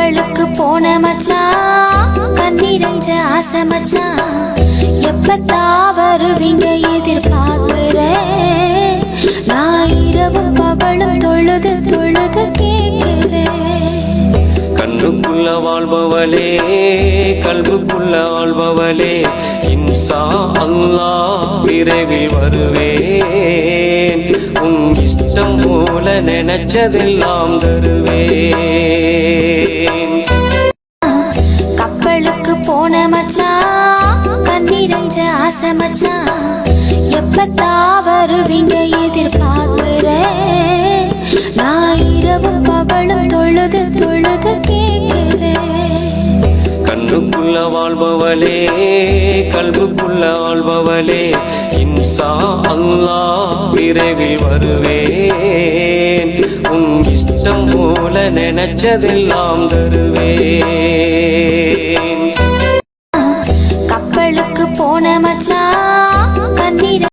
கப்பலுக்கு போன மச்சான், கண்ணீரஞ்ச ஆசை மச்சான், எப்பத்தா வருவீங்க எதிர்பார்க்கிறேன். நான் இரவும் பகலும் தொழுது தொழுது கேட்கிறேன். கண்ணுக்குள்ள வாழ்பவளே, கல்புக்குள்ள ஆள்பவளே, இன்ஷா அல்லாஹ் விரைவில் வருவேன். உன் இஷ்டம் போல நினைச்சதெல்லாம் தருவேன். கப்பலுக்கு போன மச்சான், கண்ணீரஞ்ச ஆசை மச்சான், எப்பத்தா வருவீங்க எதிர்பார்க்கிறேன். நான் இரவும் பகலும் தொழுது தொழுது கேட்கிறேன். கண்ணுக்குள்ள வாழ்பவளே, கல்புக்குள்ள ஆள்பவளே, இன்ஷா அல்லாஹ் விரைவில் வருவேன். உன் இஷ்டம் போல நினைச்சதெல்லாம் தருவேன். கப்பலுக்கு போன மச்சான், கண்ணீர்